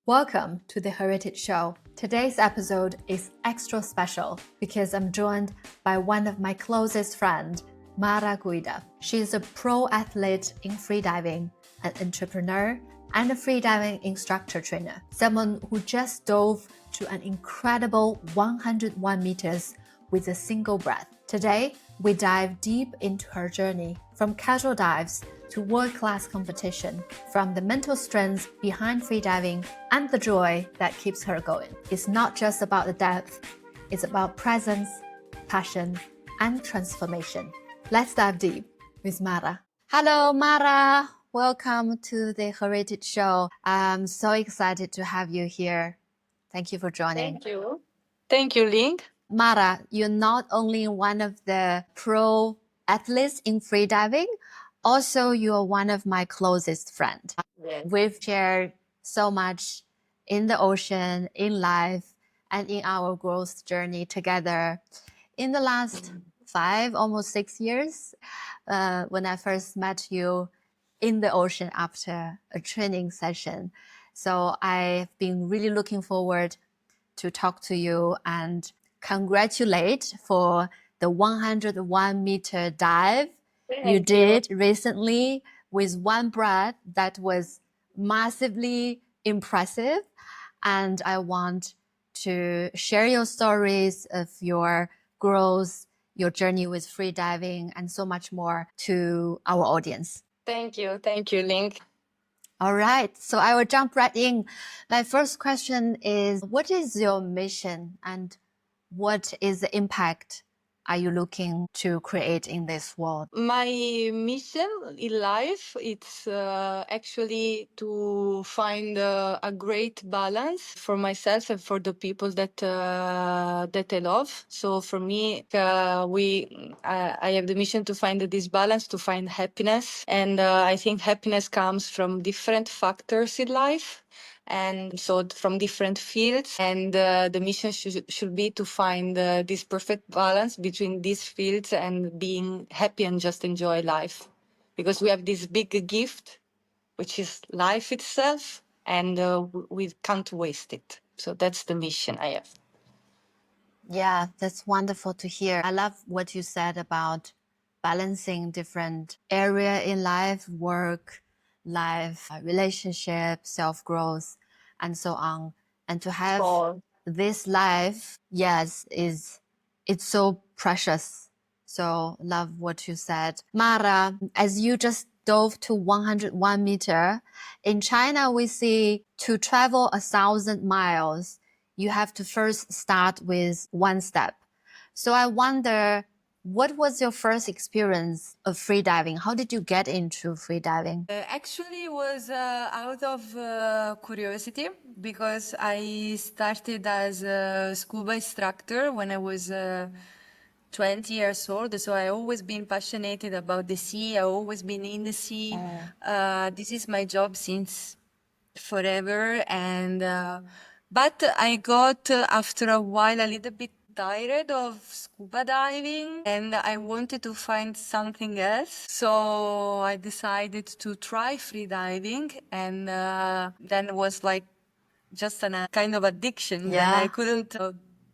Welcome to the Heritage Show. Today's episode is extra special because I'm joined by one of my closest friends, Mara Guida. She is a pro athlete in freediving, an entrepreneur, and a freediving instructor trainer. Someone who just dove to an incredible 101 meters with a single breath. Today, we dive deep into her journey from casual dives to world-class competition, from the mental strength behind freediving and the joy that keeps her going. It's not just about the depth, it's about presence, passion, and transformation. Let's dive deep with Mara. Hello, Mara. Welcome to the Heritage Show. I'm so excited to have you here. Thank you for joining. Thank you. Thank you, Ling. Mara, you're not only one of the pro athletes in freediving, also you're one of my closest friends. Yes. We've shared so much in the ocean, in life, and in our growth journey together. In the last 5, almost 6 years, when I first met you in the ocean after a training session. So I've been really looking forward to talk to you and congratulate for the 101 meter dive you did recently with one breath. That was massively impressive. And I want to share your stories of your growth, your journey with freediving, and so much more to our audience. Thank you. Thank you, Ling. All right, so I will jump right in. My first question is, what is your mission and what is the impact are you looking to create in this world? My mission in life it's actually to find a great balance for myself and for the people that I love. So for me, I have the mission to find this balance, to find happiness, and I think happiness comes from different factors in life. And so from different fields, and the mission should be to find this perfect balance between these fields and being happy and just enjoy life, because we have this big gift which is life itself, and we can't waste it. So that's the mission I have. Yeah, that's wonderful to hear. I love what you said about balancing different area in life, work, life, relationship, self-growth, and so on. And to have this life, yes, it's so precious. So love what you said. Mara, as you just dove to 101 meter, in China, we see to travel 1,000 miles, you have to first start with one step. So I wonder, what was your first experience of freediving? How did you get into freediving? Actually, it was out of curiosity, because I started as a scuba instructor when I was 20 years old. So I always been passionate about the sea. I always been in the sea. This is my job since forever. And but I got after a while a little bit tired of scuba diving, and I wanted to find something else. So I decided to try free diving, and then it was like just a kind of addiction. Yeah. And I couldn't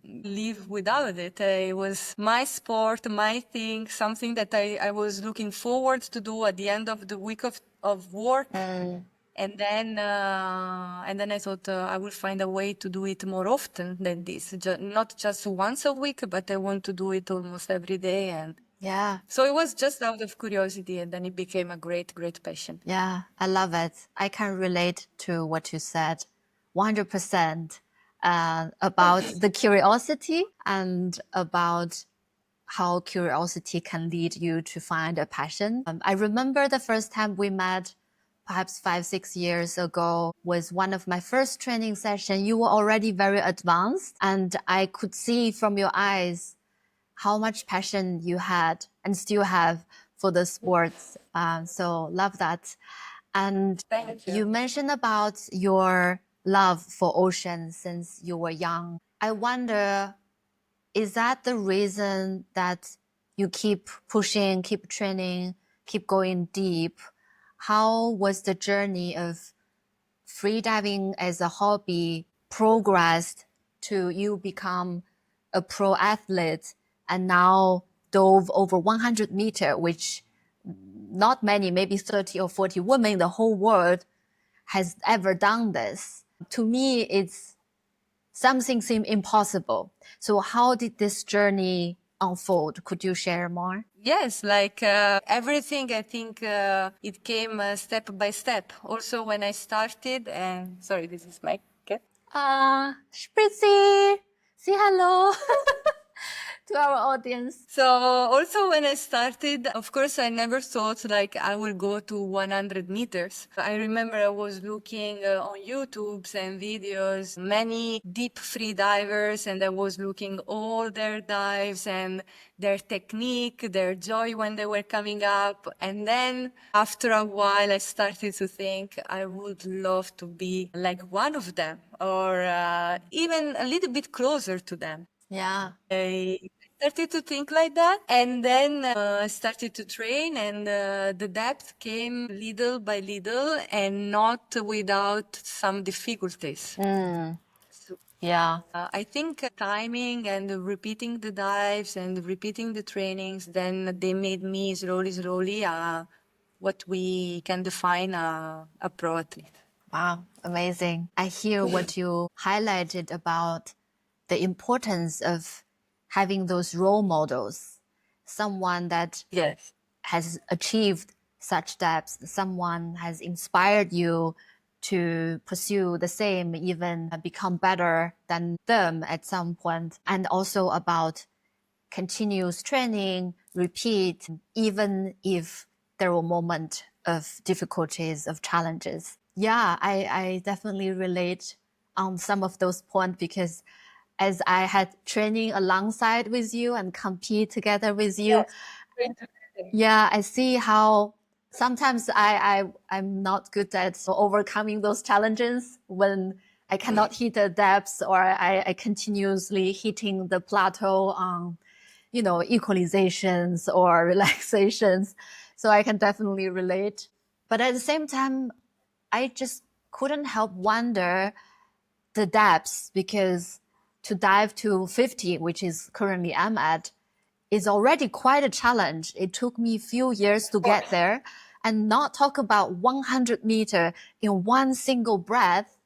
live without it. It was my sport, my thing, something that I was looking forward to do at the end of the week of work. And then I thought I will find a way to do it more often than this. Not just once a week, but I want to do it almost every day. And Yeah. so it was just out of curiosity, and then it became a great, great passion. Yeah, I love it. I can relate to what you said 100% about the curiosity and about how curiosity can lead you to find a passion. I remember the first time we met, perhaps 5, 6 years ago, was one of my first training sessions. You were already very advanced, and I could see from your eyes how much passion you had and still have for the sports. So love that. And Thank you. you mentioned about your love for ocean since you were young. I wonder, is that the reason that you keep pushing, keep training, keep going deep? How was the journey of freediving as a hobby progressed to you become a pro athlete and now dove over 100 meter, which not many, maybe 30 or 40 women in the whole world has ever done this. To me, it's something seemed impossible. So how did this journey unfold? Could you share more? Yes, everything, I think it came step by step. Also, when I started, and sorry, this is my cat. Spritzy, say hello to our audience. So also when I started, of course, I never thought like I will go to 100 meters. I remember I was looking on YouTubes and videos, many deep free divers, and I was looking all their dives and their technique, their joy when they were coming up. And then after a while, I started to think I would love to be like one of them or even a little bit closer to them. Yeah. I started to think like that, and then I started to train, and the depth came little by little and not without some difficulties. So, Yeah. I think timing and repeating the dives and repeating the trainings, then they made me slowly what we can define a pro athlete. Wow, amazing. I hear what you highlighted about the importance of having those role models, someone that Yes. has achieved such depths, someone has inspired you to pursue the same, even become better than them at some point, and also about continuous training, repeat, even if there were moments of difficulties, of challenges. Yeah, I definitely relate on some of those points because as I had training alongside with you and compete together with you, Yes. yeah, I see how sometimes I'm not good at overcoming those challenges when I cannot hit the depths or I continuously hitting the plateau on, equalizations or relaxations. So I can definitely relate. But at the same time, I just couldn't help wonder the depths because to dive to 50, which is currently I'm at, is already quite a challenge. It took me a few years to get there and not talk about 100 meter in one single breath.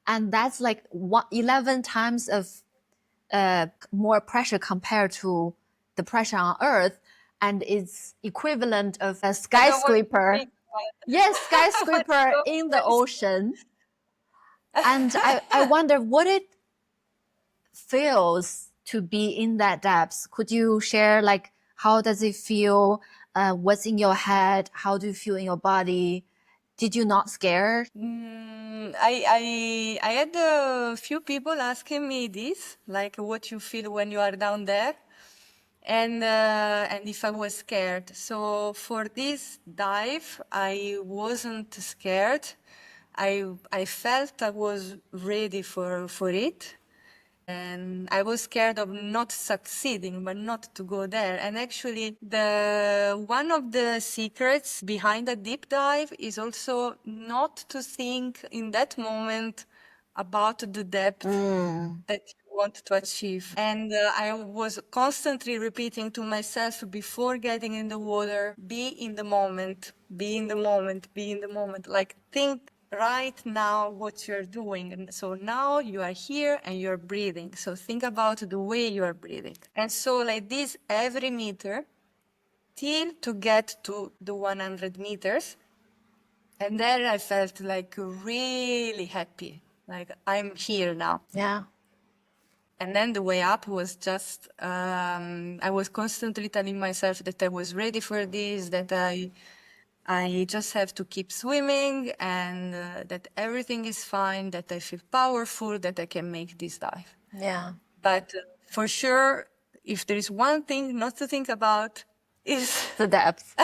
And that's like 11 times of more pressure compared to the pressure on Earth. And it's equivalent of a I don't want to skyscraper. think about Yes, skyscraper so in the nice. ocean. And I wonder what it feels to be in that depth. Could you share like how does it feel? What's in your head? How do you feel in your body? Did you not scared? I had a few people asking me this, like what you feel when you are down there, and if I was scared. So for this dive, I wasn't scared. I felt I was ready for it. And I was scared of not succeeding, but not to go there. And actually, the one of the secrets behind a deep dive is also not to think in that moment about the depth that you want to achieve. And I was constantly repeating to myself before getting in the water, be in the moment, be in the moment, be in the moment. Like think right now what you're doing. And so now you are here and you're breathing. So think about the way you are breathing. And so like this every meter till to get to the 100 meters. And then I felt like really happy. Like I'm here now. Yeah. And then the way up was just, I was constantly telling myself that I was ready for this, that I just have to keep swimming and that everything is fine, that I feel powerful, that I can make this dive. Yeah. But for sure, if there is one thing not to think about is The depth.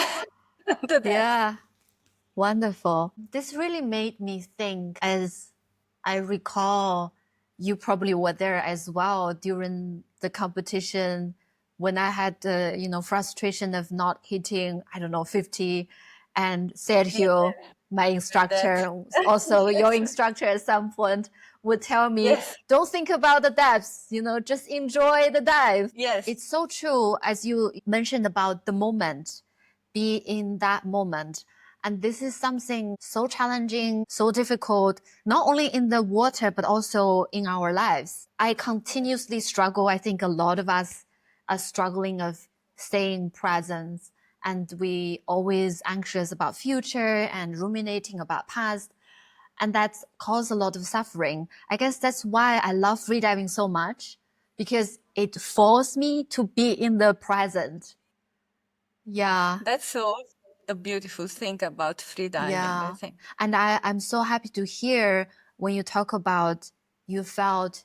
the depth. Yeah. Wonderful. This really made me think as I recall you probably were there as well during the competition when I had the, frustration of not hitting, I don't know, 50 and Sergio my instructor, also your instructor at some point would tell me, Yes. don't think about the depths, just enjoy the dive. Yes. It's so true, as you mentioned about the moment, be in that moment. And this is something so challenging, so difficult, not only in the water, but also in our lives. I continuously struggle. I think a lot of us are struggling of staying present, and we always anxious about future and ruminating about past. And that's caused a lot of suffering. I guess that's why I love freediving so much, because it forced me to be in the present. Yeah. That's so a beautiful thing about freediving, I Yeah. think. And I'm so happy to hear when you talk about you felt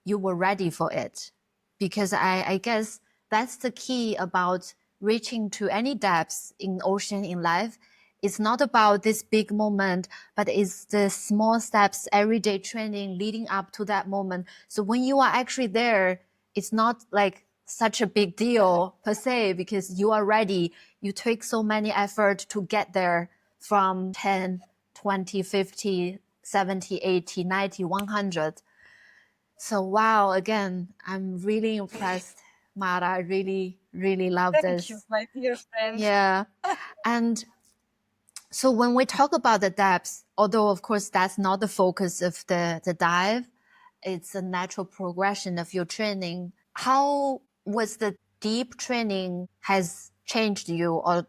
you were ready for it. Because I guess that's the key about reaching to any depths in ocean in life. It's not about this big moment, but it's the small steps, everyday training leading up to that moment. So when you are actually there, it's not like such a big deal per se, because you are ready. You take so many effort to get there from 10, 20, 50, 70, 80, 90, 100. So wow, again, I'm really impressed, Mara. I really, really love Thank you, this. my dear friend. Yeah. And so when we talk about the depths, although of course that's not the focus of the dive, it's a natural progression of your training. How was the deep training has changed you or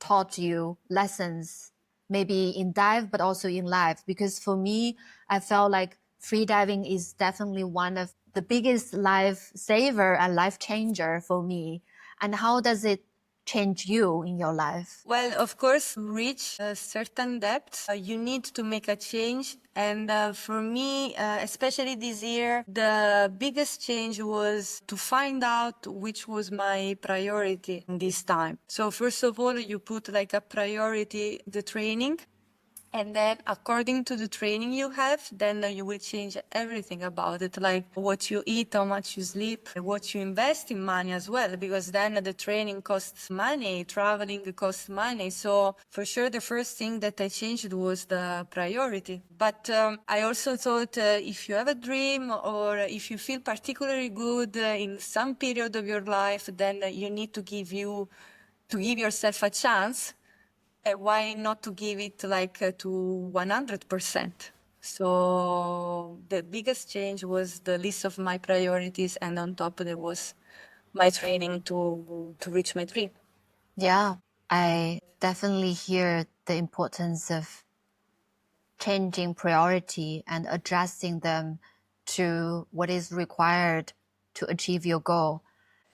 taught you lessons, maybe in dive, but also in life? Because for me, I felt like free diving is definitely one of the biggest life saver and life changer for me. And how does it change you in your life? Well, of course, to reach a certain depth, you need to make a change. And for me, especially this year, the biggest change was to find out which was my priority in this time. So first of all, you put like a priority, the training. And then according to the training you have, then you will change everything about it, like what you eat, how much you sleep, what you invest in money as well, because then the training costs money, traveling costs money. So for sure, the first thing that I changed was the priority. But I also thought if you have a dream or if you feel particularly good in some period of your life, then you need to give yourself a chance. Why not to give it like to 100%? So the biggest change was the list of my priorities, and on top there was my training to reach my dream. Yeah, I definitely hear the importance of changing priority and adjusting them to what is required to achieve your goal.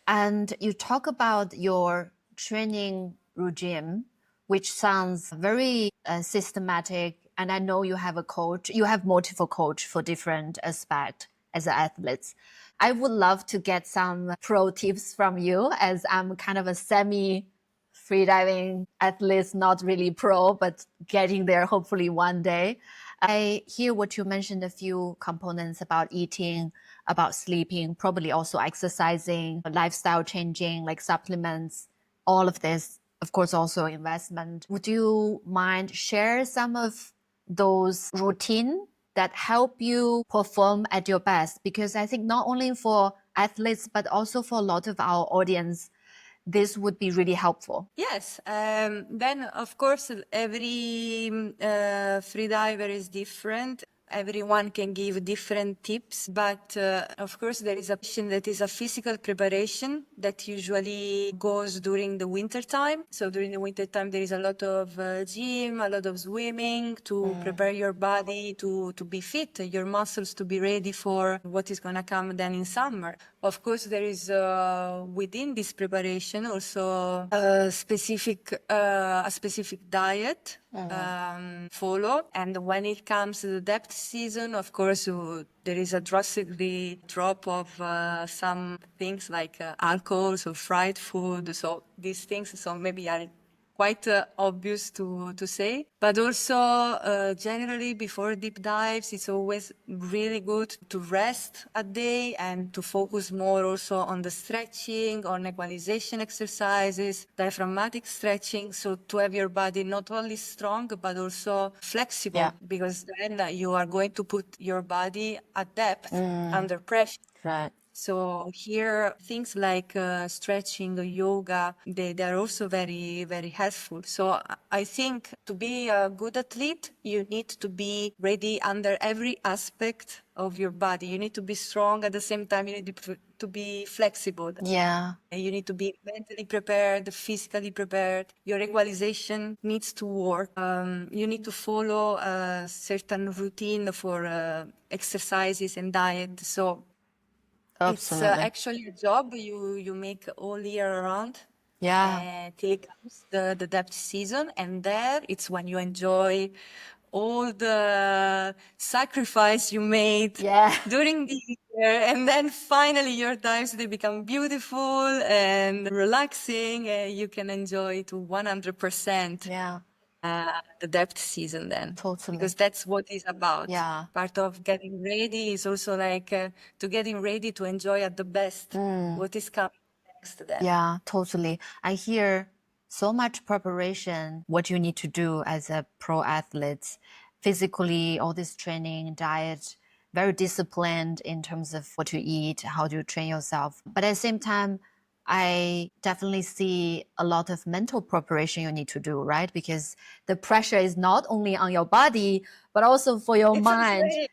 And you talk about your training regime, which sounds very systematic. And I know you have a coach, you have multiple coach for different aspects as athletes. I would love to get some pro tips from you, as I'm kind of a semi freediving athlete, not really pro, but getting there hopefully one day. I hear what you mentioned, a few components about eating, about sleeping, probably also exercising, lifestyle changing, like supplements, all of this, of course, also investment. Would you mind share some of those routine that help you perform at your best? Because I think not only for athletes, but also for a lot of our audience, this would be really helpful. Yes, then of course every freediver is different. Everyone can give different tips, but of course there is a portion that is a physical preparation that usually goes during the winter time. So during the winter time there is a lot of gym, a lot of swimming to prepare your body to be fit, your muscles to be ready for what is going to come then in summer. Of course there is within this preparation also a specific diet follow. And when it comes to the depth season, of course, there is a drastically drop of some things like alcohol, so fried food. So these things, so maybe are quite obvious to say. But also, generally, before deep dives, it's always really good to rest a day and to focus more also on the stretching, on equalization exercises, diaphragmatic stretching. So to have your body not only strong, but also flexible, Yeah. because then you are going to put your body at depth under pressure. Right. So here, things like stretching, yoga, they're also very, very helpful. So I think to be a good athlete, you need to be ready under every aspect of your body. You need to be strong. At the same time, you need to be flexible. Yeah. You need to be mentally prepared, physically prepared. Your equalization needs to work. You need to follow a certain routine for exercises and diet. So it's Absolutely. actually a job you make all year round Yeah. till it comes the depth season, and there it's when you enjoy all the sacrifice you made Yeah. during the year, and then finally your dives they become beautiful and relaxing, and you can enjoy to 100% Yeah. the depth season then. Totally. Because that's what it's about. Yeah. Part of getting ready is also like to getting ready to enjoy at the best what is coming next then. Yeah, totally. I hear so much preparation, what you need to do as a pro athlete, physically, all this training, diet, very disciplined in terms of what you eat, how do you train yourself. But at the same time, I definitely see a lot of mental preparation you need to do, right? Because the pressure is not only on your body, but also for your It's mind, insane.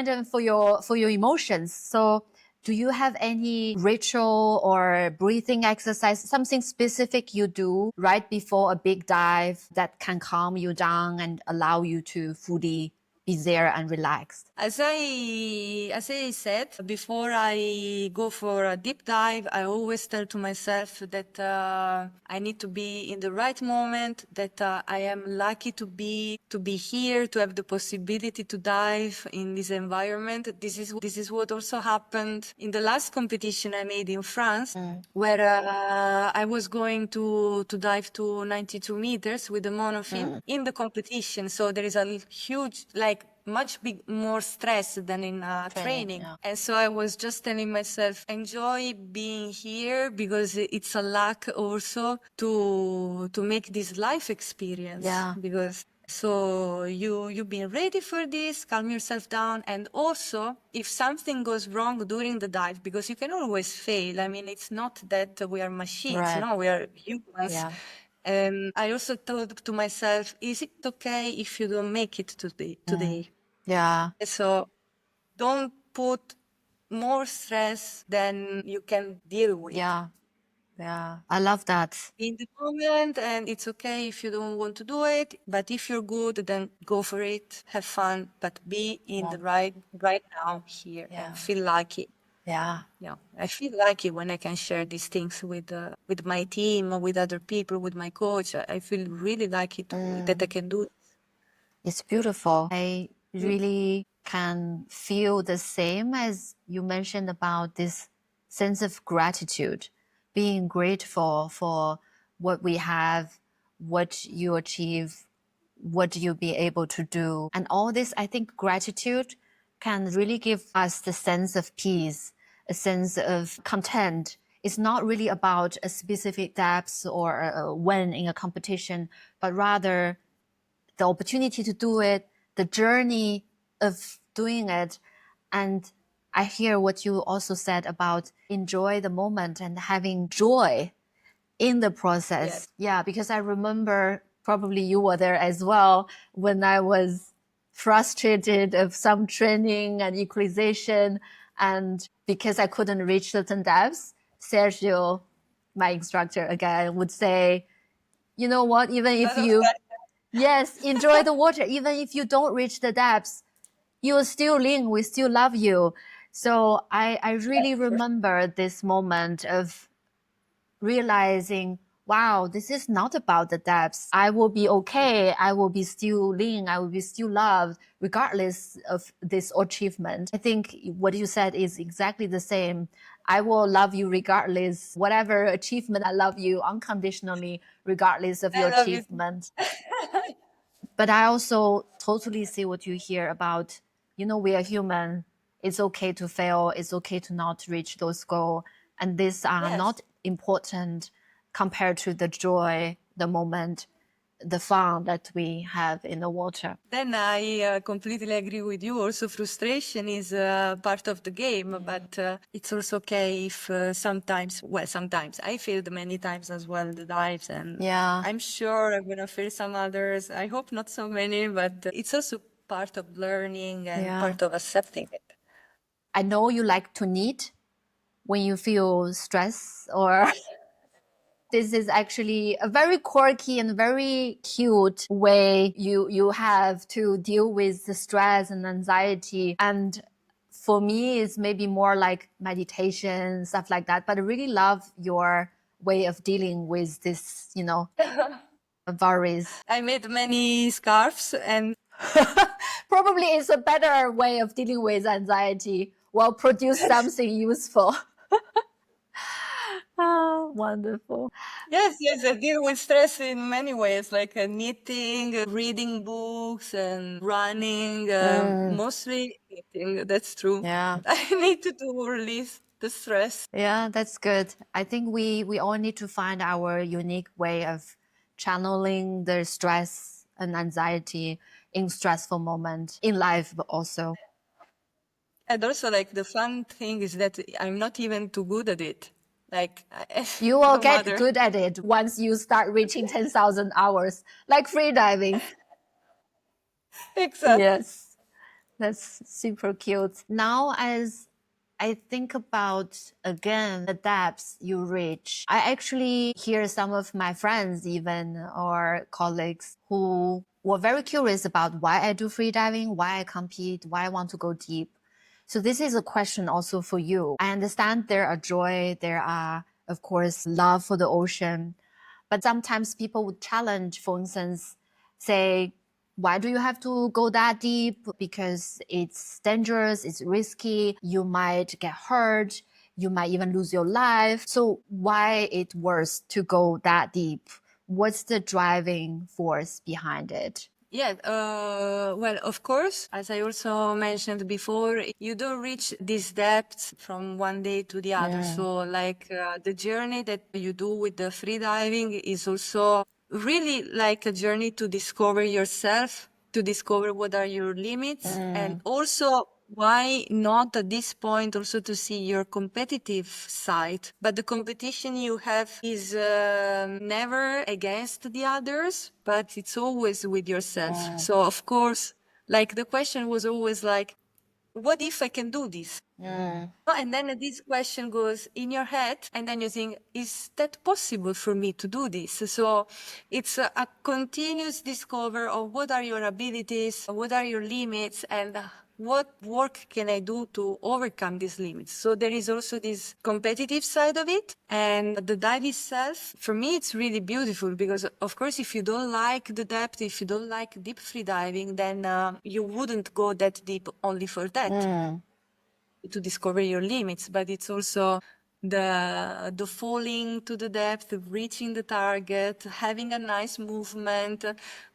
and for your emotions. So do you have any ritual or breathing exercise, something specific you do right before a big dive that can calm you down and allow you to fully be there and relaxed? As I said, before I go for a deep dive, I always tell to myself that I need to be in the right moment, that I am lucky to be here, to have the possibility to dive in this environment. This is what also happened in the last competition I made in France, where I was going to dive to 92 meters with the monofin in the competition. So there is a huge, like, much more stress than in training. Yeah. And so I was just telling myself, enjoy being here, because it's a luck also to make this life experience. Yeah. Because so you've been ready for this, calm yourself down. And also, if something goes wrong during the dive, because you can always fail. I mean, it's not that we are machines, Right. no, we are humans. Yeah. I also told to myself, is it okay if you don't make it today? Yeah. So don't put more stress than you can deal with. Yeah. Yeah. I love that. In the moment, and it's okay if you don't want to do it, but if you're good, then go for it, have fun, but be in the right now here and feel lucky. Yeah. Yeah, I feel lucky when I can share these things with my team, with other people, with my coach. I feel really lucky that I can do it. It's beautiful. I really can feel the same as you mentioned about this sense of gratitude, being grateful for what we have, what you achieve, what you'll be able to do. And all this, I think gratitude can really give us the sense of peace, a sense of content. It's not really about a specific depth or a win in a competition, but rather the opportunity to do it, the journey of doing it. And I hear what you also said about enjoy the moment and having joy in the process. Yes. Yeah, because I remember probably you were there as well when I was frustrated of some training and equalization. And because I couldn't reach certain depths, Sergio, my instructor again, would say, you know what, even if you yes, enjoy the water. Even if you don't reach the depths, you are still Ling. We still love you. So I really remember this moment of realizing wow, this is not about the depths. I will be okay. I will be still lean. I will be still loved regardless of this achievement. I think what you said is exactly the same. I will love you regardless. Whatever achievement, I love you unconditionally, regardless of I your love you. achievement. But I also totally see what you hear about, we are human. It's okay to fail. It's okay to not reach those goals. And these are Yes. not important compared to the joy, the moment, the fun that we have in the water. Then I completely agree with you. Also, frustration is part of the game, but it's also okay if sometimes I failed many times as well the dives, and Yeah. I'm sure I'm gonna fail some others. I hope not so many, but it's also part of learning and Yeah. part of accepting it. I know you like to knit when you feel stress or this is actually a very quirky and very cute way you have to deal with the stress and anxiety. And for me, it's maybe more like meditation, stuff like that. But I really love your way of dealing with this, worries. I made many scarves, and Probably it's a better way of dealing with anxiety while produce something useful. Ah, wonderful. yes, I deal with stress in many ways, like knitting, reading books, and running. Mostly knitting. That's true. Yeah. I need to release the stress. Yeah, that's good. I think we all need to find our unique way of channeling the stress and anxiety in stressful moment in life, but also And also, like the fun thing is that I'm not even too good at it. Like you will no get matter. good at it once you start reaching 10,000 hours, like freediving. Exactly. Yes, that's super cute. Now, as I think about again the depths you reach, I actually hear some of my friends, even or colleagues, who were very curious about why I do freediving, why I compete, why I want to go deep. So this is a question also for you. I understand there are joy, there are, of course, love for the ocean, but sometimes people would challenge, for instance, say, why do you have to go that deep? Because it's dangerous, it's risky, you might get hurt, you might even lose your life. So why it worth to go that deep? What's the driving force behind it? Yeah, well, of course, as I also mentioned before, you don't reach these depths from one day to the other. So, like, the journey that you do with the freediving is also really like a journey to discover yourself, to discover what are your limits, and also why not at this point also to see your competitive side. But the competition you have is never against the others, but it's always with yourself. So of course, like the question was always like, what if I can do this? And then this question goes in your head, and then you think, is that possible for me to do this? So it's a continuous discover of what are your abilities, what are your limits, and what work can I do to overcome these limits? So there is also this competitive side of it. And the dive itself, for me, it's really beautiful because, of course, if you don't like the depth, if you don't like deep free diving, then you wouldn't go that deep only for that. To discover your limits, but it's also the falling to the depth, reaching the target, having a nice movement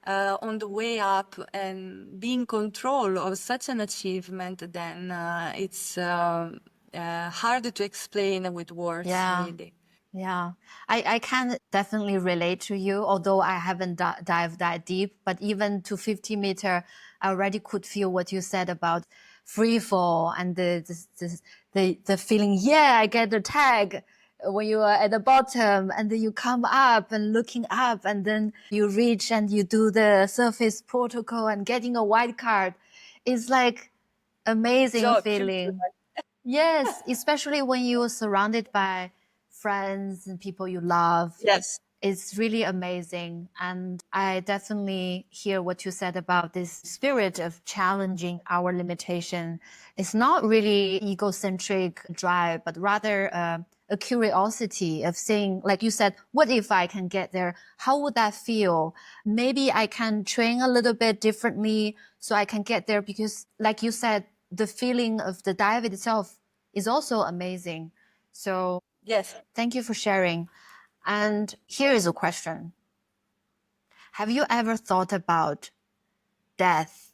on the way up, and being control of such an achievement. Then it's harder to explain with words. Yeah. Really. Yeah, I can definitely relate to you, although I haven't dived that deep. But even to 50-meter, I already could feel what you said about free fall and the feeling, yeah, I get the tag when you are at the bottom and then you come up and looking up and then you reach and you do the surface protocol and getting a white card. It's like amazing So, feeling. Yes, especially when you're surrounded by friends and people you love. yes. It's really amazing. And I definitely hear what you said about this spirit of challenging our limitation. It's not really egocentric drive, but rather a curiosity of saying, like you said, what if I can get there? How would that feel? Maybe I can train a little bit differently so I can get there, because like you said, the feeling of the dive itself is also amazing. So Yes. thank you for sharing. And here is a question. Have you ever thought about death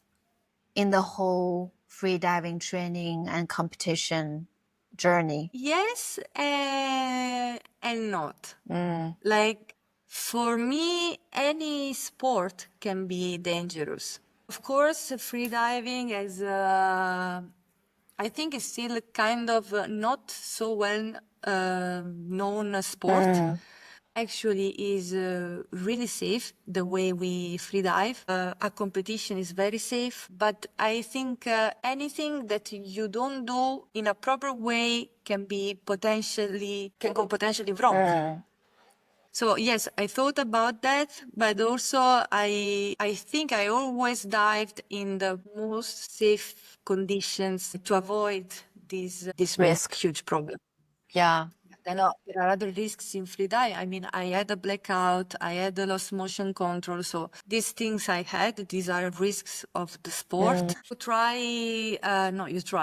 in the whole freediving training and competition journey? Yes, and not. Like, for me, any sport can be dangerous. Of course, freediving is, I think, is still kind of not so well known sport. Actually, is really safe the way we freedive. A competition is very safe, but I think anything that you don't do in a proper way can go potentially wrong. So yes, I thought about that, but also I think I always dived in the most safe conditions to avoid this Risk. huge problem. Yeah. Then there are other risks in freedive. I mean, I had a blackout, I had a lost motion control. So these things I had, these are risks of the sport.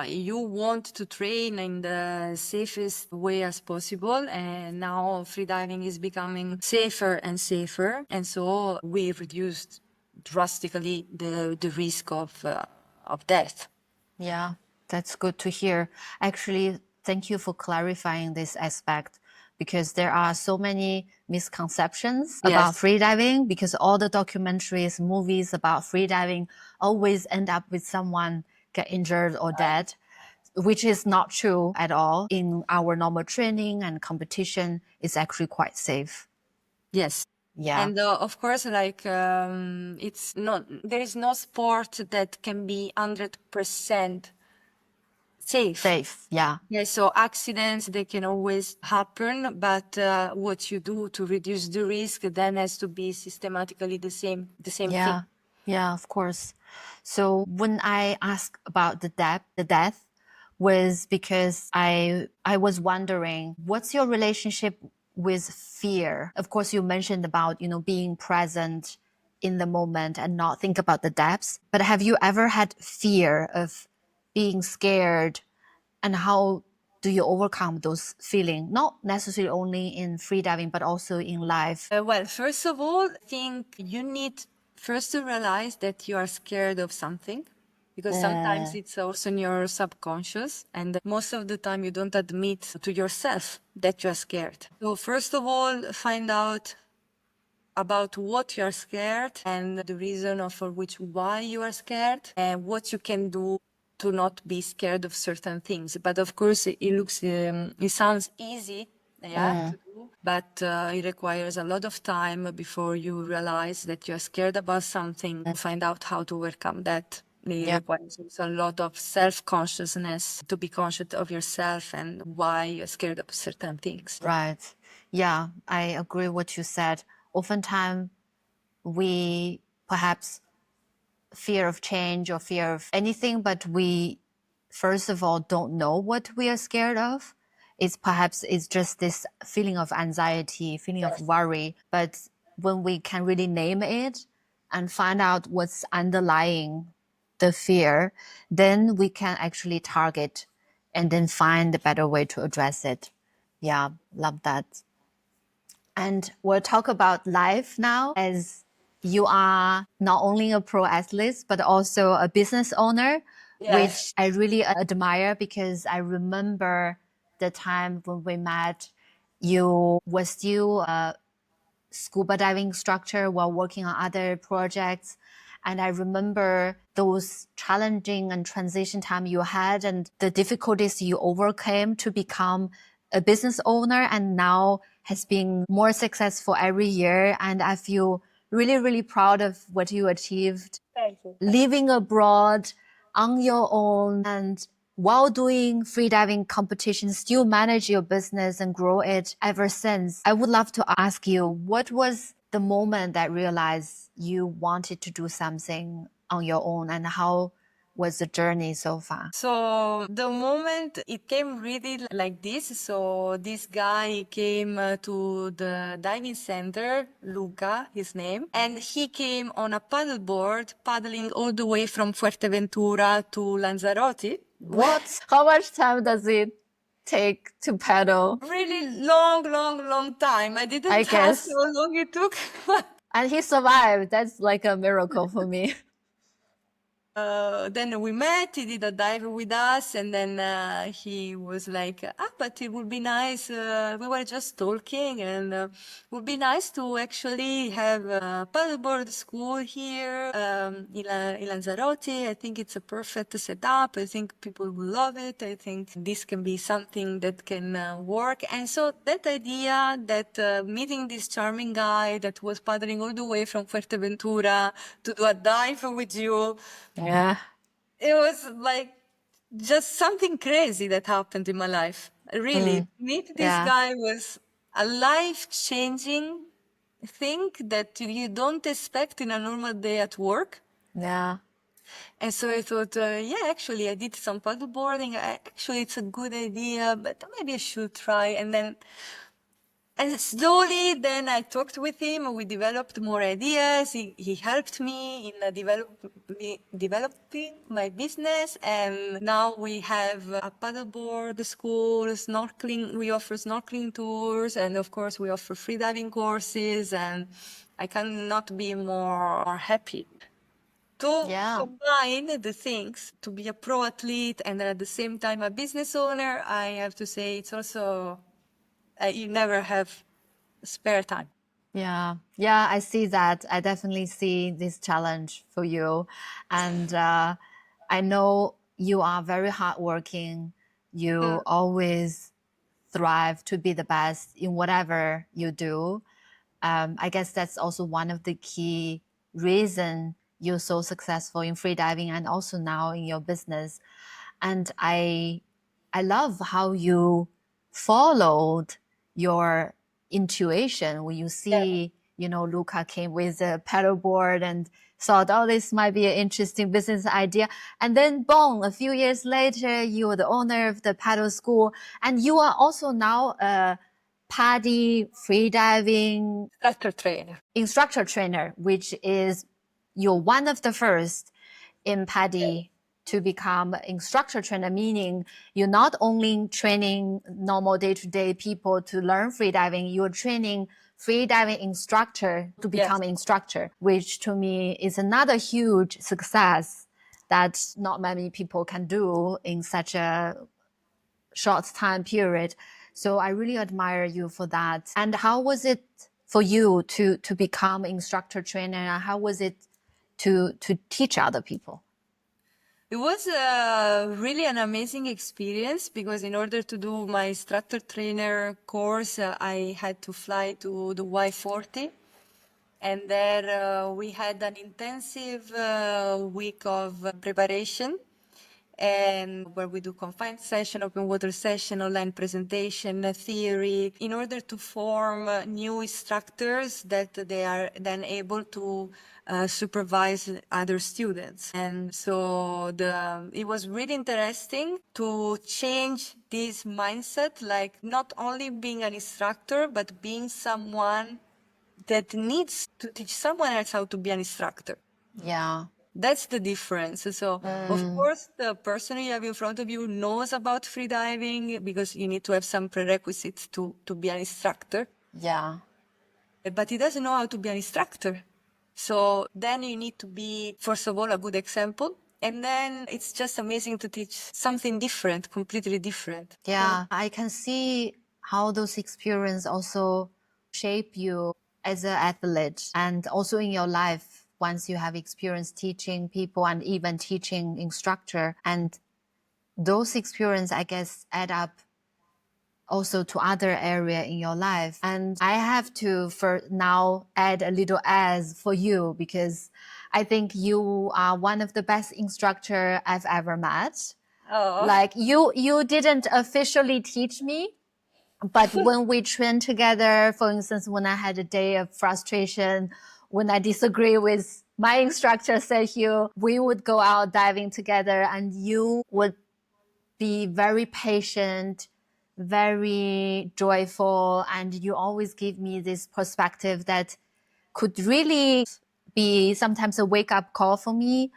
You want to train in the safest way as possible. And now freediving is becoming safer and safer. And so we reduced drastically the risk of death. Yeah, that's good to hear. Actually, thank you for clarifying this aspect, because there are so many misconceptions about Yes. freediving, because all the documentaries, movies about freediving always end up with someone get injured or dead, which is not true at all. In our normal training and competition, it's actually quite safe. Yes. Yeah. And of course, like it's not, there is no sport that can be 100% safe. Safe. Yeah. Yeah, so accidents, they can always happen, but what you do to reduce the risk then has to be systematically the same Yeah. thing. Yeah, of course. So when I asked about the death was because I was wondering, what's your relationship with fear? Of course, you mentioned about, being present in the moment and not think about the depths. But have you ever had fear of being scared, and how do you overcome those feelings? Not necessarily only in freediving, but also in life. Well, first of all, I think you need first to realize that you are scared of something, because sometimes it's also in your subconscious, and most of the time you don't admit to yourself that you are scared. So first of all, find out about what you are scared and the reason for why you are scared, and what you can do to not be scared of certain things. But of course, it sounds easy, to do, but it requires a lot of time before you realize that you're scared about something. Find out how to overcome that. It requires a lot of self-consciousness, to be conscious of yourself and why you're scared of certain things. Right. Yeah, I agree what you said. Oftentimes, we perhaps fear of change or fear of anything, but we, first of all, don't know what we are scared of. It's just this feeling of anxiety, feeling of worry. But when we can really name it and find out what's underlying the fear, then we can actually target and then find a better way to address it. Yeah, love that. And we'll talk about life now, as you are not only a pro athlete, but also a business owner, which I really admire, because I remember the time when we met, you were still a scuba diving instructor while working on other projects. And I remember those challenging and transition time you had and the difficulties you overcame to become a business owner, and now has been more successful every year. And I feel really, really proud of what you achieved. Thank you. Living abroad on your own, and while doing freediving competitions, still manage your business and grow it ever since. I would love to ask you, what was the moment that realized you wanted to do something on your own, and how was the journey so far? So the moment it came really like this, so this guy came to the diving center, Luca, his name, and he came on a paddleboard, paddling all the way from Fuerteventura to Lanzarote. What? How much time does it take to paddle? Really long time. I didn't I ask guess. how long it took. And he survived. That's like a miracle for me. Then we met, he did a dive with us, and then he was like, but it would be nice, we were just talking, and it would be nice to actually have a paddleboard school here in Lanzarote. I think it's a perfect setup. I think people will love it. I think this can be something that can work. And so that idea that meeting this charming guy that was paddling all the way from Fuerteventura to do a dive with you, Yeah. it was like just something crazy that happened in my life. Really, meet this Yeah. guy was a life-changing thing that you don't expect in a normal day at work. Yeah. And so I thought, yeah, actually, I did some paddleboarding. Actually, it's a good idea, but maybe I should try. And slowly, then I talked with him. We developed more ideas. He helped me in developing my business. And now we have a paddleboard school, snorkeling. We offer snorkeling tours, and of course, we offer freediving courses. And I cannot be more happy. To combine the things, to be a pro athlete and at the same time a business owner, I have to say it's also you never have spare time. Yeah. Yeah, I see that. I definitely see this challenge for you. And I know you are very hardworking. You always thrive to be the best in whatever you do. I guess that's also one of the key reason you're so successful in freediving and also now in your business. And I love how you followed your intuition when you see, Luca came with a paddleboard and thought, oh, this might be an interesting business idea. And then, boom, a few years later, you are the owner of the paddle school. And you are also now a PADI freediving instructor trainer, which is you're one of the first in PADI to become instructor trainer, meaning you're not only training normal day-to-day people to learn freediving, you're training freediving instructor to become instructor, which to me is another huge success that not many people can do in such a short time period. So I really admire you for that. And how was it for you to become instructor trainer? And how was it to teach other people? It was really an amazing experience because in order to do my instructor trainer course, I had to fly to the Y40. And there we had an intensive week of preparation, and where we do confined session, open water session, online presentation, theory, in order to form new instructors that they are then able to supervise other students. And so it was really interesting to change this mindset, like not only being an instructor, but being someone that needs to teach someone else how to be an instructor. Yeah. That's the difference. So, of course, the person you have in front of you knows about freediving because you need to have some prerequisites to be an instructor. Yeah. But he doesn't know how to be an instructor. So then you need to be, first of all, a good example. And then it's just amazing to teach something different, completely different. Yeah. I can see how those experiences also shape you as an athlete and also in your life once you have experience teaching people and even teaching instructor. And those experiences, I guess, add up also to other area in your life. And I have to for now add a little as for you because I think you are one of the best instructor I've ever met. Oh. Like you didn't officially teach me, but when we train together, for instance, when I had a day of frustration, when I disagree with My instructor said we would go out diving together and you would be very patient, very joyful, and you always give me this perspective that could really be sometimes a wake-up call for me,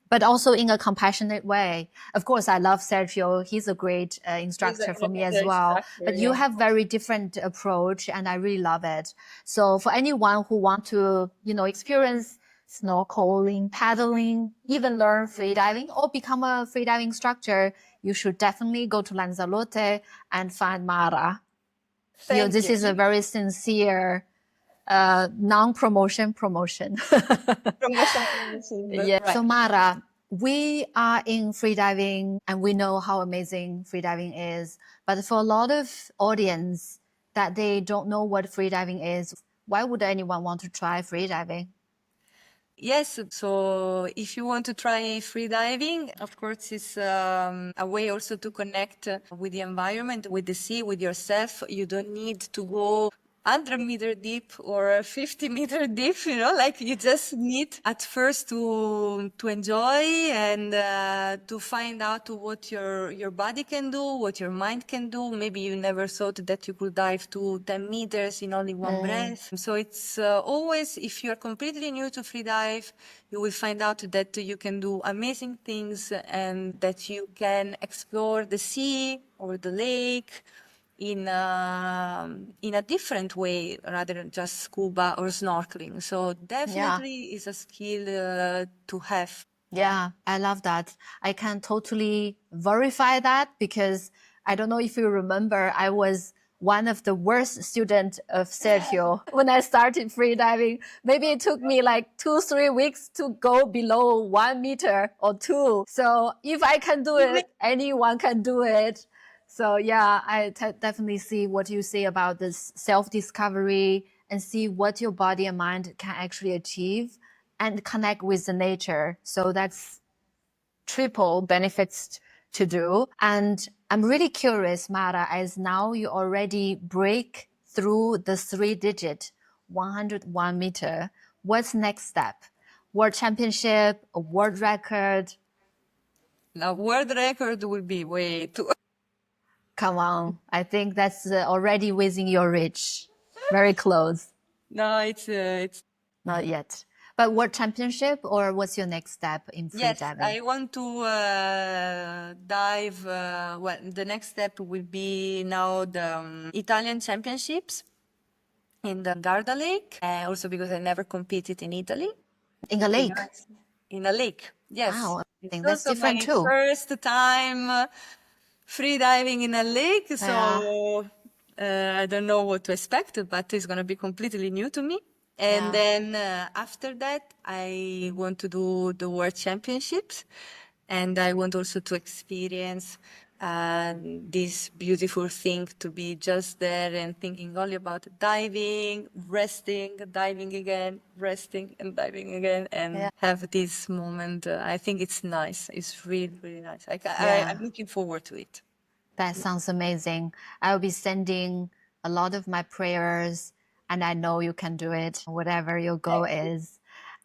but also in a compassionate way. Of course, I love Sergio. He's a great instructor for me as well. But you have very different approach, and I really love it. So for anyone who want to, experience snorkeling, paddling, even learn freediving or become a freediving instructor, you should definitely go to Lanzarote and find Mara. This is a very sincere non-promotion promotion. Yeah. Right. So Mara, we are in freediving and we know how amazing freediving is. But for a lot of audience that they don't know what freediving is, why would anyone want to try freediving? Yes, so if you want to try freediving, of course, it's a way also to connect with the environment, with the sea, with yourself. You don't need to go 100-meter deep or 50-meter deep, like you just need at first to enjoy and to find out what your body can do, what your mind can do. Maybe you never thought that you could dive to 10 meters in only one breath. So it's always, if you're completely new to freedive, you will find out that you can do amazing things and that you can explore the sea or the lake in a different way rather than just scuba or snorkeling. So definitely is a skill to have. Yeah, I love that. I can totally verify that because I don't know if you remember, I was one of the worst students of Sergio when I started freediving. Maybe it took me like 2-3 weeks to go below 1 meter or 2. So if I can do it, anyone can do it. So yeah, I definitely see what you say about this self-discovery and see what your body and mind can actually achieve and connect with the nature. So that's triple benefits to do. And I'm really curious, Mara, as now you already break through the 3-digit 101 meter. What's next step? World championship, a world record? Now, world record will be way too. Come on. I think that's already within your reach. Very close. No, it's not yet. But world championship, or what's your next step in freediving? Yes, I want to dive. Well, the next step will be now the Italian championships in the Garda Lake. Also because I never competed in Italy. In a lake? In a lake, yes. Wow, I it's think that's also different my too. first time freediving in a lake, so I don't know what to expect, but it's going to be completely new to me. And then after that, I want to do the World Championships, and I want also to experience this beautiful thing to be just there and thinking only about diving, resting, diving again, resting and diving again, and have this moment. I think it's nice. It's really, really nice. I'm looking forward to it. That sounds amazing. I'll be sending a lot of my prayers, and I know you can do it, whatever your goal is.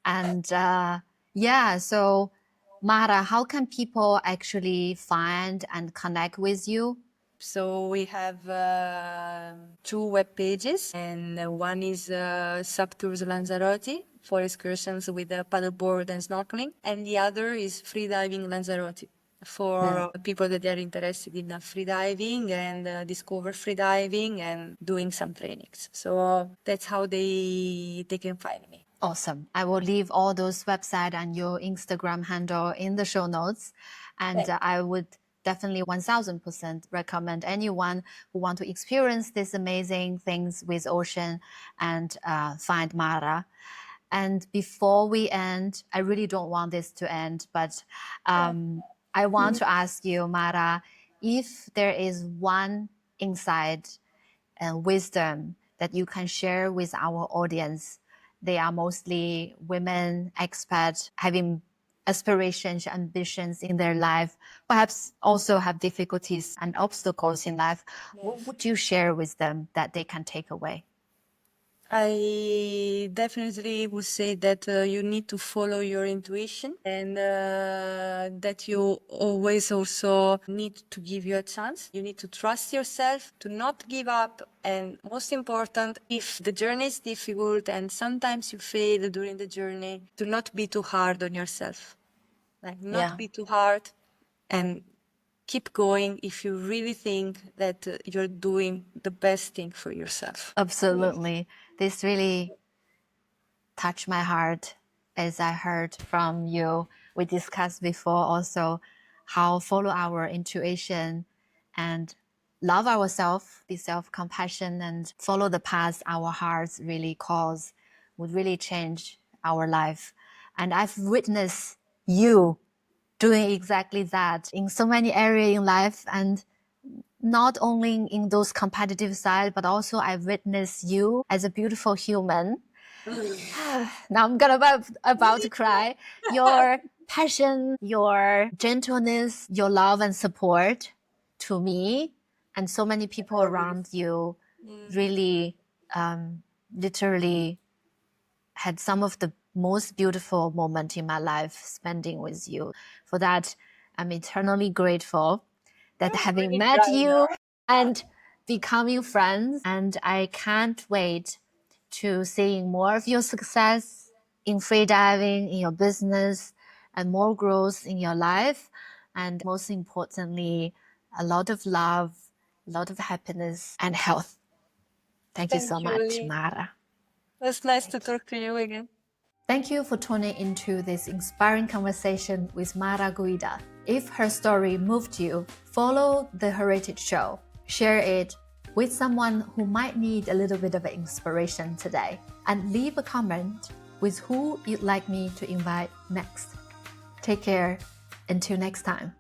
And so Mara, how can people actually find and connect with you? So we have 2 web pages, and one is Subtours Lanzarote for excursions with a paddleboard and snorkeling, and the other is Freediving Lanzarote for people that are interested in freediving and discover freediving and doing some trainings. So that's how they can find me. Awesome. I will leave all those websites and your Instagram handle in the show notes. And I would definitely 1000% recommend anyone who want to experience these amazing things with ocean and find Mara. And before we end, I really don't want this to end, but I want to ask you, Mara, if there is one insight and wisdom that you can share with our audience. They are mostly women, expats, having aspirations, ambitions in their life, perhaps also have difficulties and obstacles in life. What would you share with them that they can take away? I definitely would say that you need to follow your intuition and that you always also need to give you a chance. You need to trust yourself, to not give up. And most important, if the journey is difficult and sometimes you fail during the journey, to not be too hard on yourself. Like, not be too hard and keep going if you really think that you're doing the best thing for yourself. Absolutely. This really touched my heart as I heard from you. We discussed before also how follow our intuition and love ourselves, be self-compassion and follow the path our hearts really calls would really change our life. And I've witnessed you doing exactly that in so many areas in life, and not only in those competitive side, but also I witnessed you as a beautiful human. Now I'm about to cry. Your passion, your gentleness, your love and support to me and so many people around you really literally had some of the most beautiful moments in my life spending with you. For that, I'm eternally grateful that having met you and becoming friends. And I can't wait to seeing more of your success in freediving, in your business, and more growth in your life. And most importantly, a lot of love, a lot of happiness and health. Thank you so much, Lee. Mara. It's nice to talk to you again. Thank you for tuning into this inspiring conversation with Mara Guida. If her story moved you, follow The Heritage Show. Share it with someone who might need a little bit of inspiration today. And leave a comment with who you'd like me to invite next. Take care. Until next time.